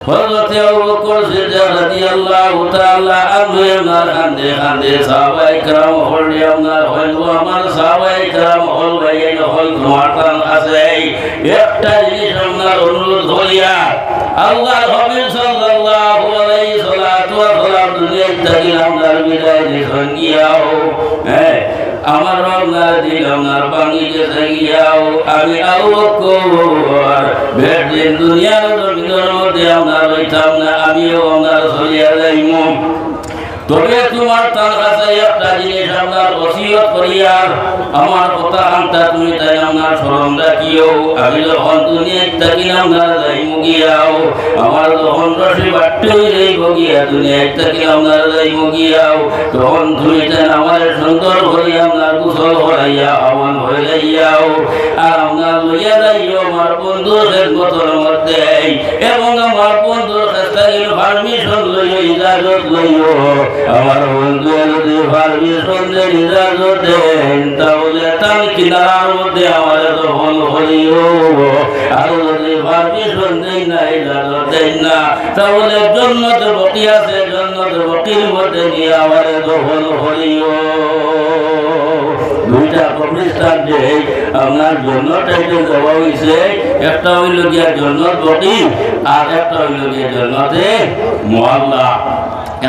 হযরত আবু বকর সিদ্দিক রাদিয়াল্লাহু তাআলা আনহু আমার কান্দে সাহাবায়ে কেরাম হল আমার হল আমার সাহাবায়ে কেরাম হল বাইন হল মাতান আছে একটা জিনিস আমার অনুরোধ করিয়া আল্লাহর হাবিব সাল্লাল্লাহু আলাইহি সাল্লাতু ওয়া সাল্লাম দুনিয়ায় থেকে আমার বিদায় নিয়ে গিয়াও আমার রওনার দিল আমার বাঙি গেছে গিয়াও আমি আবু বকর বের দিন দুনিয়ার জমিনের মধ্যে আমার হইতাম না আমিও আমার চলিয়া যাইমু তবে তোমার তার কাছে একটা জিনিস আপনার ওসিয়ত করিয়া আমার কথা আনতা তুমি তাই আমার স্মরণ রাখিও আমি যখন দুনিয়ায় থাকি না আপনার যাইমু গিয়াও আমার যখন রসি বাট্টি যাইব গিয়া দুনিয়ায় থাকি আপনার যাইমু গিয়াও তখন তুমি তাই আমার সুন্দর করিয়া আপনার কুশল করাইয়া আহ্বান হয়ে যাইয়াও আর আপনার লইয়া যাইও আমার বন্ধুর খেদমতের মধ্যে এবং আমার বন্ধুর কাছ থেকে পারমিশন লইও ইজাজত লইও আমার বন্ধু যদি পারমিশন দেন ইজাজত দেন তাহলে তার কিনারার মধ্যে আমার দখল করিও আর যদি পারমিশন দেন না ইজাজত দেন না তাহলে জান্নাতে বাকি আছে জান্নাতে বাকির মধ্যে নিয়ে আমার দখল করিও দুইটা কবরস্থান যে আপনার জন্নটাকে দেওয়া হয়েছে একটা হইল গিয়া জন্নত বাকি আর একটা হইল গিয়া জন্নতে মুআল্লা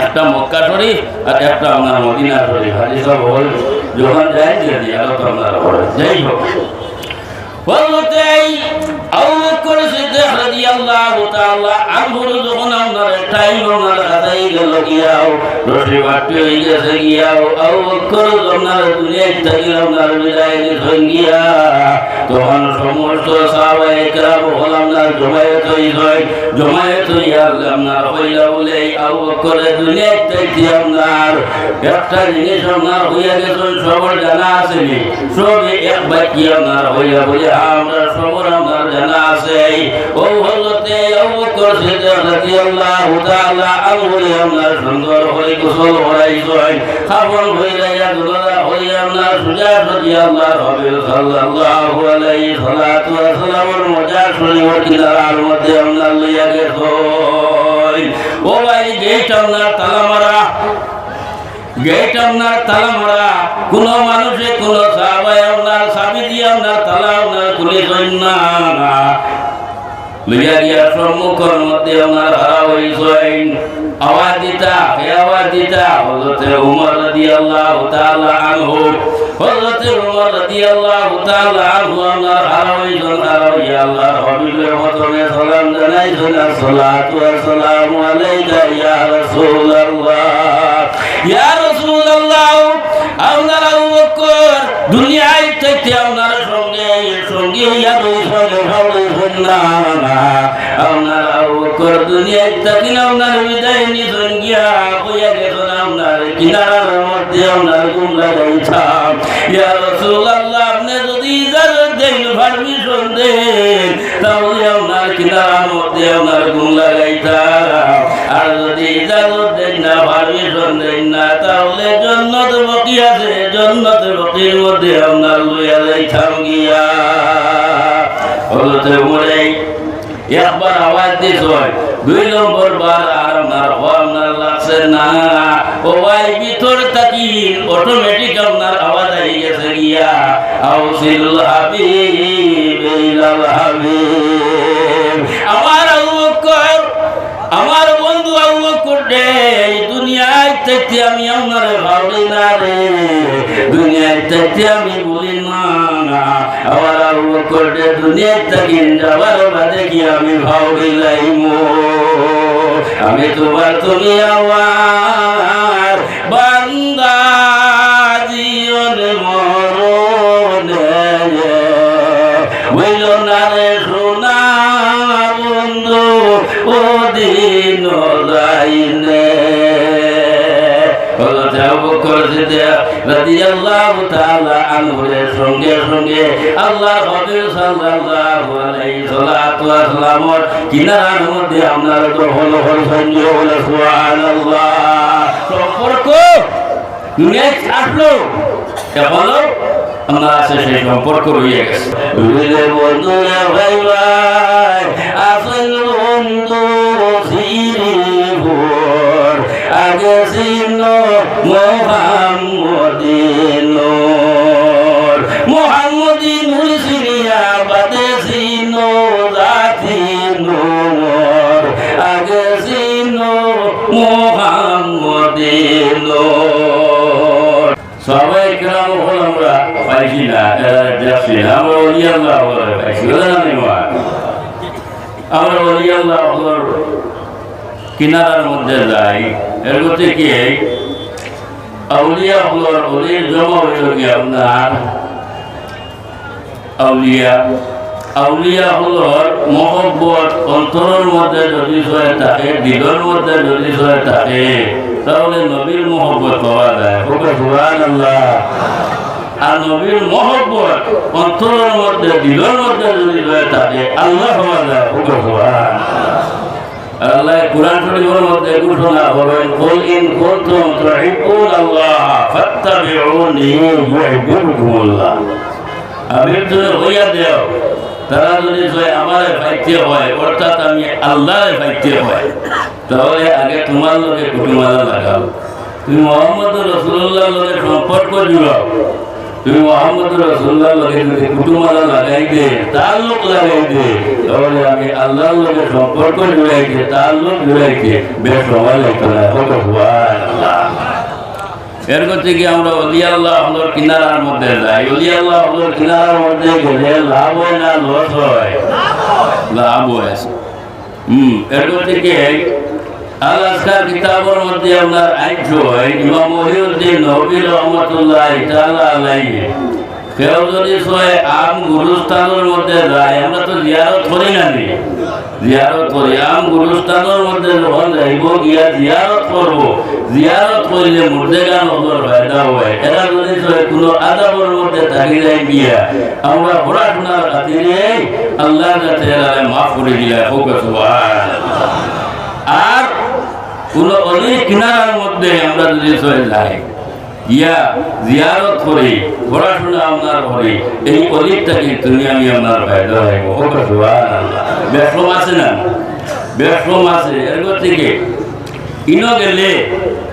একটা মক্কা শরীফ আর একটা আপনার মদিনা শরীফ হাদিস বল যখন যাই যদি আলোচনা করে যাই হোক বলতে আবু বকর সিদ্দিক রাদিয়াল্লাহু তাআলা আনহু যখন আমার টাইম আমার কাছেই গেল গিয়াও রশি বাটি হয়ে গেছে গিয়াও আবু বকর আপনার দুনিয়ায় থেকে আপনার বিদায় নিয়ে গিয়া তখন সমস্ত সাহাবায়ে কেরাম হল আপনার জমায়েত হইয়া আপনার হইলা বলে আবু বকরের দুনিয়ায় থেকে আপনার একটা জিনিস আপনার হইয়া গেছে সবার জানা আছে সবই এক বাকি আপনার হইয়া বলে আমরা সবার আমার জানা আছে ও হযরতে আবু বকর সিদ্দিক রাদিয়াল্লাহু তাআলা আনহু আপনার সুন্দর হয়ে গোসল করাইছেন খাবন হইয়া দুলা হইয়া আপনার সুজা রাদিয়াল্লাহু হাবিব সাল্লাল্লাহু আলাইহি সাল্লাতু ওয়া সাল্লামের মজা শরীফের কিনারার মধ্যে আপনার লইয়া গেছেন ও ভাই গেট আপনার তালা মারা গেট আপনার তালা মারা কোন মানুষে কোন সাহাবায়ে আপনার চাবি দিয়ে আপনার তালা আপনার খুলে না লইয়া গিয়া সম্মুখের মধ্যে আপনার হারা হইছেন আওয়াজ দিতা হযরতে উমর রাদিয়াল্লাহু তাআলা আনহু হযরতে উমর রাদিয়াল্লাহু তাআলা আনহু আপনার হারা হইছেন হারা হইয়া আল্লাহর হাবিবের মতনে সালাম জানাইছেন আসসালাতু ওয়াসসালামু আলাইকা ইয়া রাসূলুল্লাহ ইয়া রাসূলুল্লাহ আপনার আবু বকর দুনিয়ায় থেকে আপনার সঙ্গে ইয়া রাসূলুল্লাহ না আপনার আবু বকর দুনিয়ায় থেকে আপনার বিদায় নিয়ে গিয়া হইয়া গেছেন আপনার কিনারার মধ্যে আপনার ঘুম লাগাইতাম ইয়া রাসূলুল্লাহ আপনি যদি ইজাজত দেন পারমিশন দেন তাহলে আপনার কিনারার মধ্যে আপনার ঘুম লাগাইতাম আর যদি ইজাজত দেন না পারমিশন দেন না তাহলে জান্নাত বাকি আছে জান্নাত বাকির মধ্যে আপনার লইয়া যাইতাম গিয়া হযরতে উমর একবার আওয়াজ দিয়েছেন দুই নম্বর বার আর আপনার লাগছে না ও ভাই ভিতর থাকি অটোমেটিক আপনার আওয়াজ আই গেছে গিয়া আউসিল হাবিব ইলাল হাবিব আমার আবু বকর আমার বন্ধু আবু বকর রে দুনিয়ায় থেকে আমি আপনার ভাবি না রে দুনিয়ায় থেকে আমি বলি না আমার আবু বকর রে দুনিয়ায় থেকে যাবার বাদে কি আমি ভাবি লাইমু আমি তোমার তুমি আমার বান্দা জীবন মরণে বইল না রে সোনা বন্ধু ও দিন যাইনে হযরত আবু বকর সিদ্দিক রাদিয়াল্লাহু তাআলা আনহুর সঙ্গে আল্লাহর হাবিব সাল্লাল্লাহু আলাইহি সাল্লাতু ওয়া সাল্লামের কিনারার মধ্যে আপনার দখল হয়েছেন বলে সুবহানাল্লাহ সম্পর্ক দুনিয়ায় আসলো এখনো আমরা আছে সেই সম্পর্ক রয়ে গেছে বন্ধু ভাই আসল বন্ধু সিরিপুর আগে চিনো মোহাম্মদিন নূর মোহাম্মদিন নূর সিরিয়া বাদে চিনো জাতি নূর আগে চিনো মোহাম্মদিন নূর সবাই কেরাম হল আমরা পাইছি না এরা দেখছি না আমরা ওলি আল্লাহ হলে পাইছি আমরা ওলি আল্লাহ হলর কিনারার মধ্যে যাই এর মধ্যে কি আউলিয়া হলর অলির জমা হইল কি আপনার আউলিয়া আউলিয়া হলর মহব্বত অন্তরের মধ্যে যদি হয়ে থাকে দিলের মধ্যে যদি হয়ে থাকে তাহলে নবীর মহব্বত পাওয়া যায় সুবহানাল্লাহ আর নবীর মহব্বত অন্তরের মধ্যে দিলের মধ্যে যদি হয়ে থাকে আল্লাহ পাওয়া যায় আল্লাহ কুরআন শরীফের মধ্যে ঘোষণা করেন কুল ইন কুনতুম তুহিব্বুনাল্লাহ ফাত্তাবিউনি ইউহিব্বুকুমুল্লাহ আমি তুমি হইয়া দেও তারা যদি আমার পাইতে হয় অর্থাৎ আমি আল্লাহর পাইতে হয় তাহলে আগে তোমার লোকে কুটুমালা লাগাও তুমি মোহাম্মদ রাসূলুল্লাহর লোকে সম্পর্ক জুড়াও তুমি মোহাম্মদ রাসূলুল্লাহর লোকে যদি কুটুমালা লাগাই দে তাল্লুক লাগাই দে তাহলে আমি আল্লাহর লোকে সম্পর্ক জুড়াই দে তাল্লুক জুড়াই দে বেশ সময় লাগতো না সুবহানাল্লাহ এর করতে কি আমরা ওলি আল্লাহ হলোর কিনারার মধ্যে যাই ওলি আল্লাহ হলোর কিনারার মধ্যে গেলে লাভ হয় না লস হয় লাভ হয় এর করতে কি আল আসকার কিতাবের মধ্যে আপনার আইছো ইমাম মহিউদ্দিন নবী রহমতুল্লাহ তাআলা আলাইহি কেউ যদি সয় আম গুরুস্থানের মধ্যে যায় আমরা তো জিয়ারত করি না জিয়ারত করি আম গুরুস্থানের মধ্যে যখন যাইব গিয়া জিয়ারত করব জিয়ারত করলে মুর্দেগান হলোর ফায়দা হয় এরা যদি কোনো আদাবের মধ্যে থাকি যায় গিয়া আমরা পড়াশোনার খাতিরে আল্লাহর কাছে এরা মাফ করে দিয়া হোক সুবহানাল্লাহ আর কোন অলি কিনারার মধ্যে আমরা যদি চলে যাই ইয়া জিয়ারত করি পড়াশোনা আপনার করি এই অলিটাকে তুমি আমি আপনার ফায়দা হয় হোক সুবহানাল্লাহ বেশম আছে না বেশম আছে এর থেকে ইনো গেলে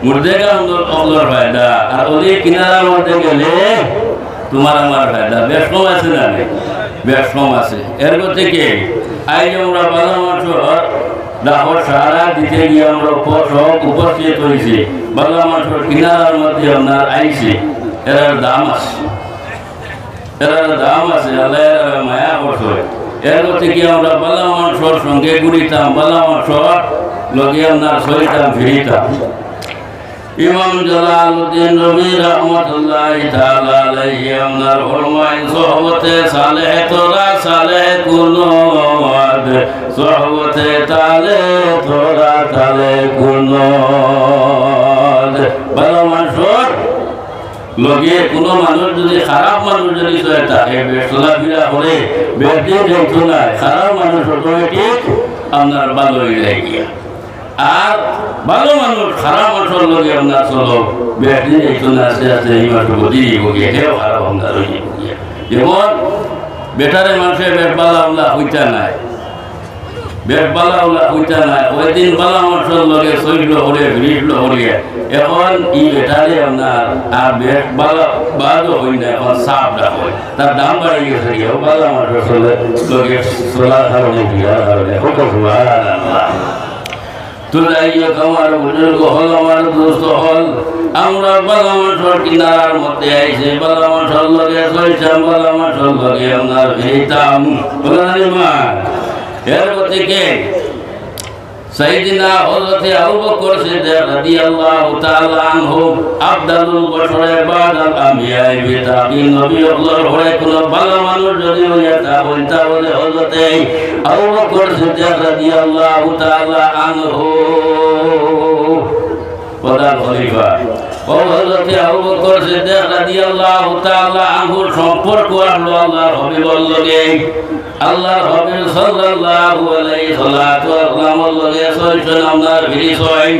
মুর্দেগা অঙ্গর ফায়দা আর অলি কিনারার মধ্যে গেলে তোমার আমার ফায়দা বেশম আছে না বেশম আছে এর থেকে আজ আমরা বালামার দাহর সাহারা দিতে গিয়ে আমরা সব উপস্থিত হয়েছি বাংলা মানুষের কিনারার মধ্যে আপনার আইছি এরার দাম আছে আল্লাহ এরা মায়া করছে এর থেকে আমরা বাংলা মানুষের সঙ্গে ঘুরিতাম বাংলা মানুষের লগে আপনার সরিতাম ফিরিতাম ইমাম জালালউদ্দিন রুমি রহমাতুল্লাহ তাআলা আলাইহি আপনার ফরমায় সোহবতে সালেহ তোরা সালেহ কুনদ সোহবতে তালে তোরা তালে কুনদ ভালো মানুষের লগে কোনো মানুষ যদি খারাপ মানুষ যদি থাকে চলাফেরা করে বেশি দেখতো না খারাপ মানুষ অটোমেটিক আপনার ভালো হয়ে যায় গিয়া আর ভালো মানুষ খারাপ মানুষের লগে আপনার চলো বেশি দেখতো না আস্তে আস্তে এই মানুষ বদি গিয়ে হেও খারাপ আপনার হয়ে গিয়া যেমন বেটারে মানুষের বেশ বালা আমরা হইতা নাই বেশ বালা আমরা হইতা নাই ওই দিন বালা মানুষের লগে শৈল হরে ভিড়ল হরিয়ে এখন ই বেটারে আপনার আর বেশ বালা বাদও হই না এখন সাপটা হয় তার দাম বাড়ে গেছে গিয়ে বালা মানুষের লগে চলার কারণে ভিড়ার কারণে হোক সুবহানাল্লাহ আমার বুজুর্গ হল আমার দোস্ত হল আমরা বালা মাঠর কিনারার মধ্যে আইসে বালা মাঠর লগে চলতাম বালা মাঠর লগে আপনার ভিড়তাম মা এর থেকে সাইয়েদিনা হযরতে আবু বকর সিদ্দিক রাদিয়াল্লাহু তাআলা আনহু আফদালুল বশরে বাদাল আম্বিয়া বিতাকিন নবী আল্লাহর হয়ে কোন ভালো মানুষ যদি হইয়া তাহলে হযরতে আবু বকর সিদ্দিক রাদিয়াল্লাহু তাআলা আনহু প্রধান খলিফা ও হযরতে আবু বকর সিদ্দিক রাদিয়াল্লাহু তাআলা আনহুর সম্পর্ক হলো আল্লাহর হাবিবের লগে আল্লাহর হাবিব সাল্লাল্লাহু আলাইহি ওয়াসাল্লামের লগে চলছেন আপনার বিরিশয়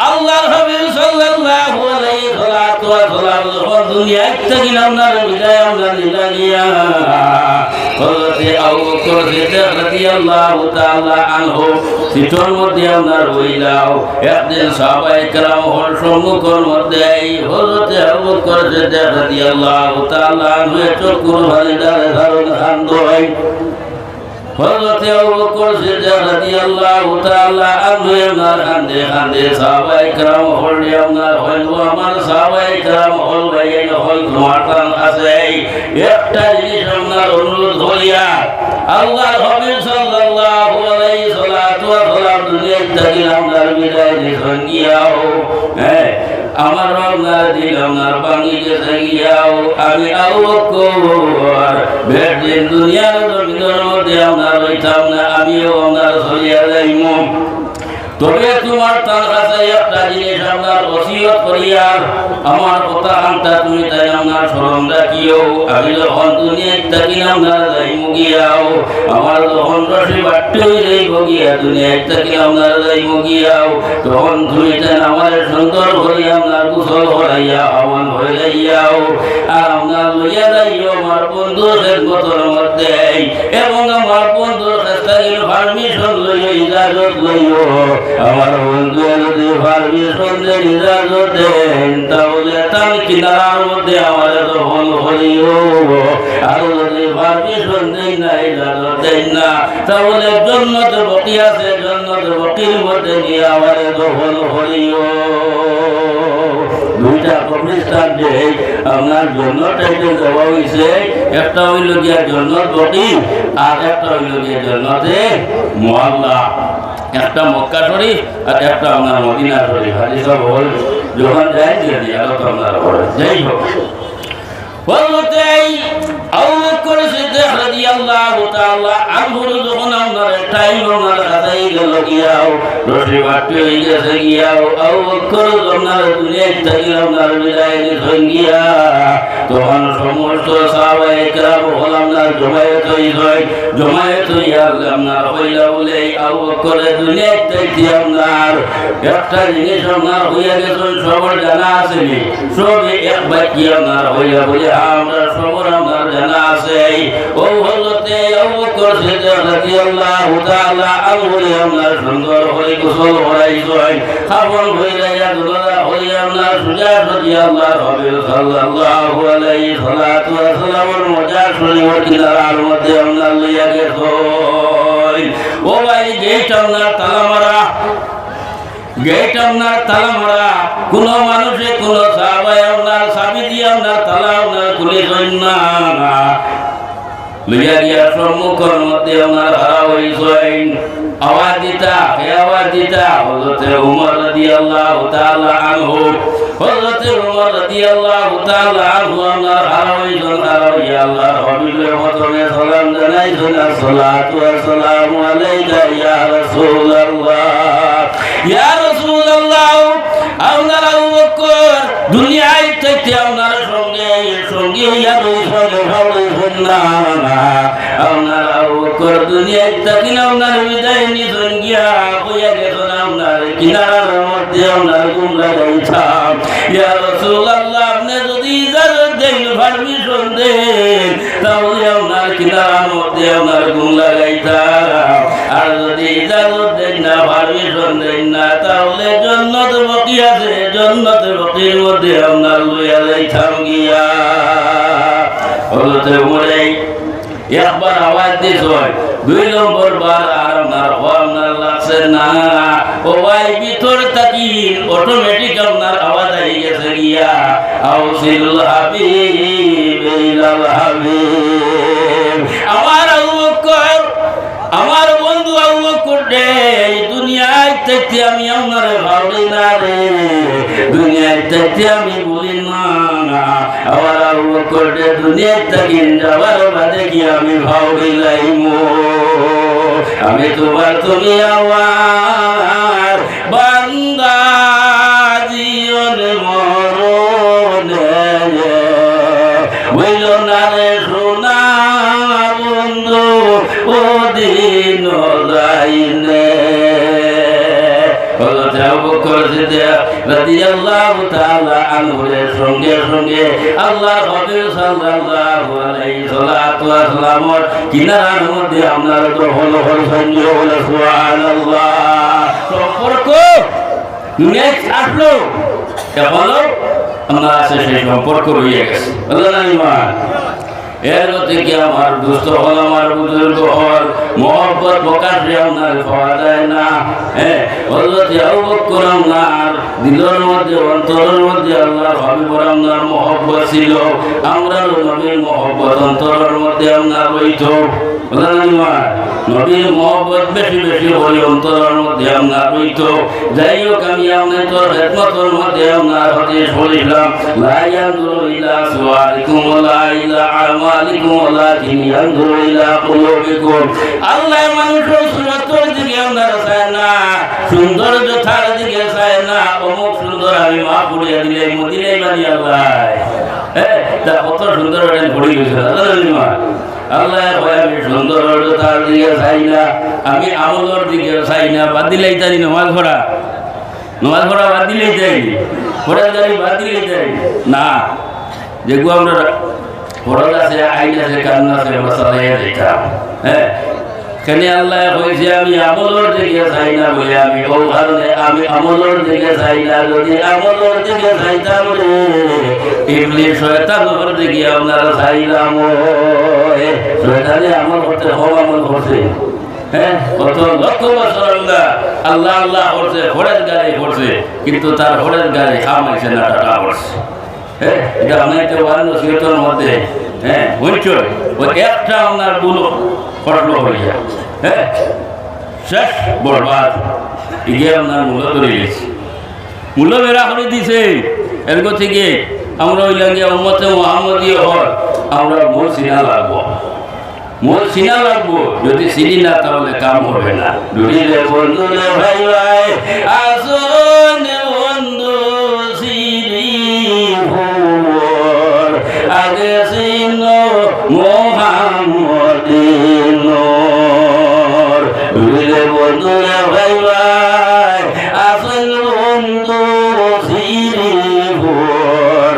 আল্লাহর হাবিব সাল্লাল্লাহু আলাইহি ওয়াসাল্লাম দুনিয়া থেকে আপনার বিদায় আমরা নিলাগিয়া হযরতে আবু বকর সিদ্দিক রাদিয়াল্লাহু তাআলা আনহু সিটর মধ্যে আপনার হইলাও একদিন সাহাবায়ে কেরাম হল সম্মুখের মধ্যে এই হযরতে আবু বকর সিদ্দিক রাদিয়াল্লাহু তাআলা আনহু চোখের পানি ঢালে ধারণ কান্দ হয় হযরতে আবু বকর সিদ্দিক রাদিয়াল্লাহু তাআলা আনহু আপনার কান্দে কান্দে সাহাবায়ে কেরাম হল আপনার হইল আমার সাহাবায়ে কেরাম হল ভাইয়ের হল তোমার টান আছে একটা জিনিস আপনার অনুরোধ করিয়া আল্লাহর হাবিব সাল্লাল্লাহু আলাইহি সাল্লাতু ওয়া সাল্লাম দুনিয়া থেকে আপনার বিদায় নিয়ে গিয়াও আমার আপনার দিল আপনার বাঙি গেছে গিয়াও আমি আবু বকর বেদিন দুনিয়ার জমিনের মধ্যে আপনার হইতাম না আমিও আপনার চলিয়া যাইমু তবে তোমার তার কাছে একটা জিনিস আপনার ওসিয়ত করিয়া আমার কথা আনটা তুমি তাই আপনার স্মরণ রাখিও আমি যখন দুনিয়া থাকি আপনার যাইমু গিয়াও আমার যখন রসি বাট্টি যাইব গিয়া দুনিয়া থাকি আপনার যাইমু গিয়াও তখন তুমি তাই আমার সুন্দর করিয়া আপনার কুশল করাইয়া আহ্বান হয়ে যাইয়াও আর আপনার লইয়া যাইও আমার বন্ধুর খেদমতের মধ্যে এবং আমার বন্ধুর কাছ থেকে পারমিশন লইও ইজাজত লইও আমার বন্ধু যদি পারমিশন দেন ইজাজত দেন তাহলে তার কিনারার মধ্যে আমার দখল করিও আর যদি পারমিশন দেন না ইজাজত দেন না তাহলে জান্নাতে বাকি আছে জান্নাতে বাকির মধ্যে নিয়ে আমার দখল করিও দুইটা কবরস্থান যে আপনার জন্নটাইতে দেওয়া হয়েছে একটা হইল গিয়া জন্নত বাকি আর একটা হইল গিয়া জন্নতে মুআল্লা একটা মক্কা শরীফ আর একটা আপনার মদিনা শরীফ হাজি সব হল যখন যায় যদি আরো তো আপনার পড়ে যাই হোক বলতে আবু বকর সিদ্দিক রাদিয়াল্লাহু তাআলা আনহু যখন আপনার টাইম আপনার কাছে গেল গিয়াও রশি বাটি হয়ে গেছে গিয়াও আবু বকর আপনার দুনিয়া থেকে আপনার বিদায় নিয়ে গিয়া তখন সমস্ত সাহাবায়ে কেরাম হল আপনার জমায়েত হইয়া আপনার হইলা বলে আবু বকরের দুনিয়া থেকে আপনার একটা জিনিস আপনার হইয়া গেছে সবার জানা আছে সবে এক বাকি আপনার হইয়া বলে আমরা সবার আপনার জানা আছে ও হলতে আবু বকর সিদ্দিক রাদিয়াল্লাহু তাআলা আনহু আপনার সুন্দর করে গোসল করাইছেন খাবন হইয়া দুলা হইয়া আপনার সুজা রাদিয়াল্লাহু হাবিব সাল্লাল্লাহু আলাইহি সাল্লাতু ওয়া সাল্লামের মজার শরীর কিনারার মধ্যে আপনার লইয়া গেছেন ও ভাই গেট আপনার তালা মারা গেট আপনার তালা মারা কোন মানুষে কোন সাহাবায়ে আপনার চাবি দিয়ে আপনার তালা আপনার খুলে না লইয়া গিয়া সম্মুখের মধ্যে আপনার হারা হইছেন আওয়াজ দিতা হযরতে উমর রাদিয়াল্লাহু তাআলা আনহু হযরতে উমর রাদিয়াল্লাহু তাআলা আনহু আপনার হারা হইছেন হারা হইয়া আল্লাহর হাবিবের মতনে সালাম জানাইছেন আসসালাতু ওয়াসসালামু আলাইকা ইয়া রাসূলুল্লাহ আপনার আবু বকর দুনিয়ায় থেকে আপনার সঙ্গে হইয়া রয়েছেন না আপনার আবু বকর দুনিয়ায় থেকে আপনার বিদায় নিয়ে গিয়া হইয়া গেছেন আপনার কিনারার মধ্যে আপনার গুমরা গাইছাম ইয়া রাসূলুল্লাহ আপনি যদি ইজাজত দেন পারমিশন দেন তাহলে আপনার কিনারার মধ্যে আপনার গুমরা গাইছাম আর যদি ইজাজত দেন না পারমিশন দেন না তাহলে জান্নাত বাকি আছে জান্নাতের বাকির মধ্যে আপনার লইয়া যাইতাম গিয়া হযরত উমরে একবার আওয়াজ দিছেন দুই নম্বর বার আর আপনার লাগছে না ও ভাই ভিতর থাকি অটোমেটিক আপনার আওয়াজ আই গেছে গিয়া আউসিল হাবিব ইলাল হাবিব আমার আবু বকর আমার বন্ধু আবু বকর রে দুনিয়ায় থেকে আমি আপনার ভাবি না রে দুনিয়ায় থেকে আমি বলি না আমার আবু বকর রে দুনিয়া থেকে যাবার বাদে কি আমি ভাবি লাইমু আমি তোমার তুমি আমার বান্দা জীবন মরণে হইল না রে সোনা বন্ধু ও দিন যাইনে আবু বকর সিদ্দিক রাদিয়াল্লাহু তাআলা আনহুর সঙ্গে সঙ্গে আল্লাহর হাবিব সাল্লাল্লাহু আলাইহি ওয়াসাল্লামের কিনারার মধ্যে আপনার তো হলো সুবহানাল্লাহ সম্পর্ক নেক্সট আসলো এখনো আমরা আছে সেই সম্পর্ক রয়ে গেছে আল্লাহ এর থেকে আমার দুস্থ হল আমার বুজুর্গ হল মোহব্বত প্রকাশ আপনার পাওয়া যায় না। হ্যাঁ হযরত আবু বকর আপনার দিলের মধ্যে অন্তরের মধ্যে আল্লাহর হাবিবের আপনার মোহব্বত ছিল, আমরা নবীর মোহব্বত অন্তরের মধ্যে আপনার রইতো। নবীর মোহব্বত বেশি বেশি হলে অন্তরের মধ্যে আপনার রইতো। যাই হোক আমি আপনার তোর খেদমতের মধ্যে আপনার হতে শুনলাম লা ইয়ানজুরু ইলা সুওয়ারিকুম ওয়ালা ইলা আমালিকুম ওয়ালাকিন ইয়ানজুরু ইলা কুলুবিকুম। আল্লাহ মানুষের সুরতের দিকে আপনারা চায় না, সৌন্দর্য থাকার দিকে চায় না। অমুক সুন্দর আমি মা পুড়িয়ে দিলে মদিনায় বানিয়ে আল্লাহ হ্যাঁ তা কত সুন্দর ঘুরে গেছে আল্লাহ আমি সৌন্দর্যতার দিকে চাই না, আমি আমলের দিকে চাই না। বাদ দিলেই তারি নমাজ পড়া বাদ দিলেই যাইনি, পড়া জানি বাদ দিলেই যাই না। যেগুলো আমরা পড়া আছে আইন আছে কান্না আছে আমরা চালাই যেতাম। হ্যাঁ কেন আল্লাহ কইছে আমি আমলের দিকে চাই না বলে আমি ও কারণে আমি আমলের দিকে চাই না। যদি আমলের দিকে চাইতাম রে ইবলিস শয়তানের দিকে আপনারা চাইলাম শয়তানে আমল করতে আমল করছে। হ্যাঁ কত লক্ষ বছর আল্লাহ আল্লাহ করছে, হরের গাড়ি করছে, কিন্তু তার হরের গাড়ি খামাইছে না টাকা করছে। হ্যাঁ এটা আপনাকে ওয়ান সিয়তর মধ্যে হ্যাঁ হইছ ওই একটা আপনার বুলো ফটলো হয়ে যায়। হ্যাঁ শেষ বরবাদ ইগে আপনার মূল্য ধরে গেছে, মূল্য বেড়া করে দিছে। এরপর থেকে আমরা ওই লাগে উম্মতে মুহাম্মদীয় হল আমরা মূল সিনা লাগবো, মূল সিনা লাগবো। যদি চিনি না তাহলে কাম হবে না। দুনিলে বন্ধু রে ভাই ভাই আসনে বন্ধু সিরি ভোর আগে সিনো মুহাম্মদিনোর। দুনিলে বন্ধু রে ভাই ভাই আসনে বন্ধু সিরি ভোর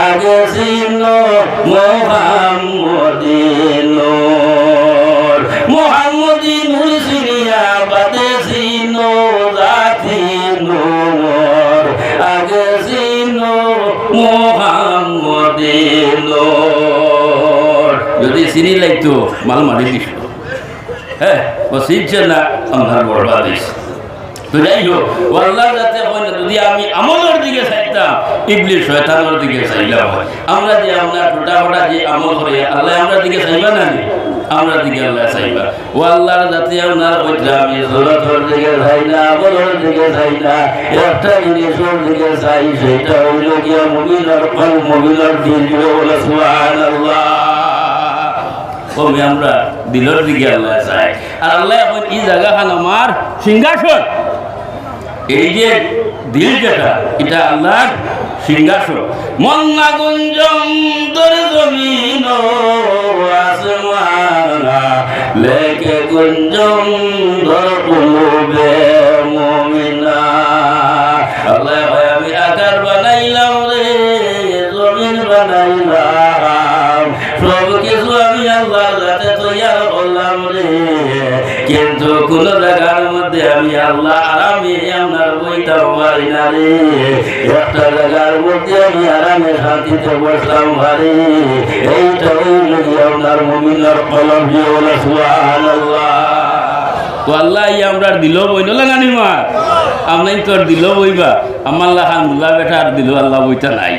আগে সিনো মুহাম্মদিনোর। মুহাম্মদিনুর সিরিয়া বাদে সিনো জাতি নোর আগে সিনো মুহাম্মদিনোর। যদি সিরি লাগতো মাল মারি দিস। হ্যাঁ ও শিখছে না আমার বরবাদ হয়েছে। তো যাই হোক আল্লাহ যাতে হয় না যদি আমি আমলের দিকে চাইতাম ইবলিস শয়তানের দিকে চাইলাম। আমরা যে আমরা ছোটা ফোটা যে আমল করে আল্লাহ আমরা দিকে চাইবা না, আমরা দিকে আল্লাহ চাইবা। ও আল্লাহর যাতে আপনার বলছে আমি সুরতের দিকে চাই না, আমলের দিকে চাই না, একটা জিনিসের দিকে চাই সেটা হইল গিয়া মুমিনের কলব মুমিনের দিল বলে সুবহানাল্লাহ। আমরা দিলের দিকে আল্লাহ চাই। আর আল্লাহ এখন এই জায়গাখান আমার সিংহাসন, এই যে দিল যেটা এটা আল্লাহর সিংহাসন। মন্না গুঞ্জম তোরে জমিন আসমানা লেকে গুঞ্জম ধর কুলুবে মুমিনা। আল্লাহ আমি আকার বানাইলাম রে, জমিন বানাইলাম, সব কিছু আমি আল্লাহর কাছে তৈয়ার করলাম রে, কিন্তু কোন জায়গার মধ্যে আমি আল্লাহ আরামে আপনার বইতাম পারি না রে। একটা জায়গার মধ্যে আমি আরামে শান্তিতে বসলাম ভারি, এইটা হইল আপনার মুমিনের কলম দিয়ে বলে সুবহানাল্লাহ। তো আল্লাহ আমরা দিল বইল লাগানি মা আপনি তোর দিল বইবা আমার লাখান মুলা বেটা আর দিল আল্লাহ বইটা নাই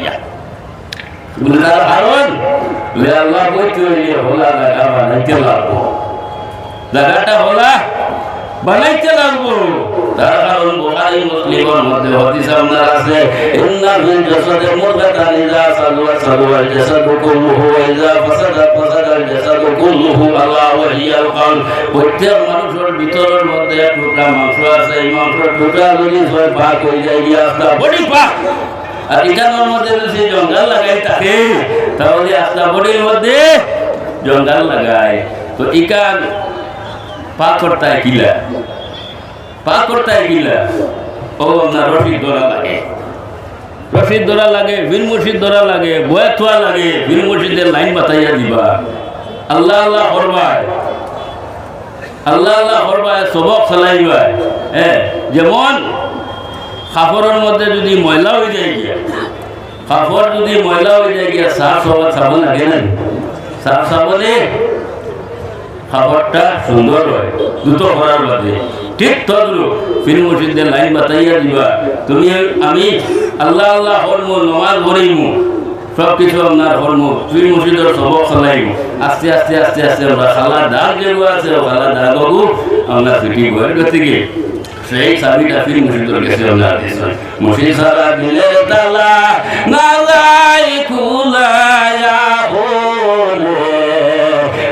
কারণ আল্লাহ বইতে হইলে হোলা জায়গা বানাইতে লাগবো, জায়গাটা হোলা বানাইতে লাগবো। তার কারণ বুখারী মুসলিমের মধ্যে হাদিস আপনার আছে ইন্না ফিল জাসাদি মুদগাতান ইযা সালুয়া সালুয়াল জাসাদু কুল্লুহু ওয়া ইযা ফাসাদা ফাসাদাল জাসাদু কুল্লুহু আলা ওয়া হিয়াল কলব। প্রত্যেক মানুষের ভিতরের মধ্যে টুকরা মাংস আছে, এই মাংসের টুকরা যদি হয় ভাগ হয়ে যায় গিয়া আপনার বডি পাক। আর এটার মধ্যে যদি জঙ্গল লাগাই থাকে তাহলে আপনার বডির মধ্যে জঙ্গল লাগায়। তো ইকান পাক করতে হয় কিলা, পাক করতে হয় কিলা ও আপনার রশিদ ধরা লাগে, রশিদ ধরা লাগে, বীর মুর্শিদ ধরা লাগে, বয়া থোয়া লাগে, বীর মুর্শিদের লাইন বাতাইয়া দিবা। আল্লাহ আল্লাহ করবায়, আল্লাহ আল্লাহ করবায়, সবক চালাইবায়। হ্যাঁ, যেমন কাপড়ের মধ্যে যদি ময়লা হয়ে যায় গিয়া, কাপড় যদি ময়লা হয়ে যায় গিয়া, সাফ হওয়া সাবান লাগে না, সাফ সাবনে কাপড়টা সুন্দর হয় দ্রুত করার বাদে। ঠিক তদ্রুপ পীর মুর্শিদের লাইন বাতাইয়া দিবা। তুমি আমি আল্লাহ আল্লাহ হরমু, নমাজ পড়িমু, সব কিছু আপনার হরমু, পীর মুর্শিদের সবক চালাইমু। আস্তে আস্তে আস্তে আস্তে আমরা খালা দাগ যেগুলো আছে, খালা দাগ বাবু আমরা ফিটি বই গতিকে সেই চাবিটা পীর মুর্শিদের কাছে আমরা দিয়েছেন। মুর্শিদ সারা দিলে তালা না যাই খুলায়া বলে,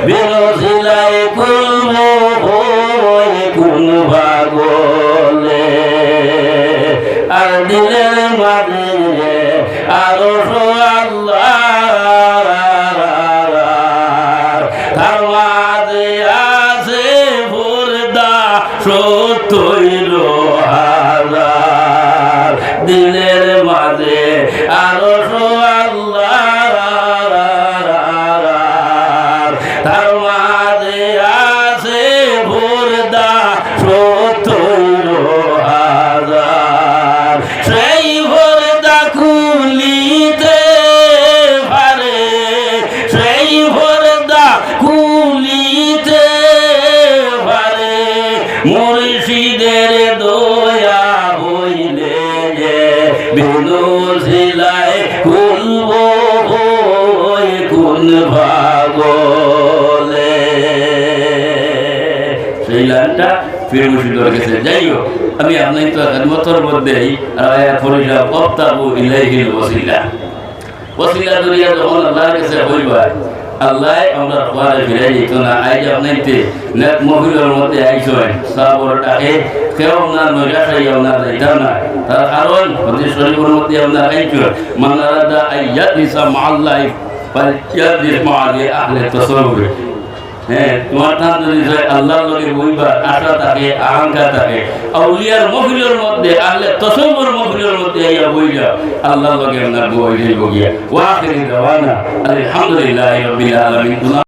বিরোধিলাই কুলমো হই কোন ভাগলে, আর দিলের মাঝে আরো আল্লাহ, তার মাঝে আছে ফুরদা ৭০,০০০, দিলের মাঝে আরো আল্লাহ, তার মাঝে আছে ফুরদা ৭০,০০০, সেই ফুরদা খুলিতে পারে, সেই ফুরদা খুলিতে পারে মুর্শিদের দয়া হইলে যে, বিনু সিলাই খুলব কোন ভাগলে। সেই লাইনটা পীর মুর্শিদের কাছে। যাই হোক, আমি আপনার তো খেদমতের মধ্যেই পড়িলাম অফতাবু ইলাইহিল ওয়াসিলা, ওয়াসিলা দুনিয়া যখন আল্লাহর কাছে হইবা, আল্লাহ আমরা পরে ফিরে যেত না। আজ আপনাইতে নেক মহিলার মধ্যে আইসেন সাবরটাকে কেউ আপনার নৈরাশাই আপনার যাইতাম না। তার কারণ হাদিস শরীফের মধ্যে আপনার আইসেন মানারাদা আইয়াত নিসা মাআল্লাহ ফালিয়াদিস মাআলি আহলে তাসাউফ। হ্যাঁ, তোমার তা যদি আল্লাহর লগে বইবা আশা থাকে, আকাঙ্ক্ষা থাকে, আউলিয়ার মহফিলের মধ্যে, আহলে তাসাউফের মহফিলের মধ্যে আইয়া বইলা আল্লাহর লগে আপনার বই যাইব গিয়া। ওয়া আখিরি দাওয়ানা আলহামদুলিল্লাহি রাব্বিল আলামিন।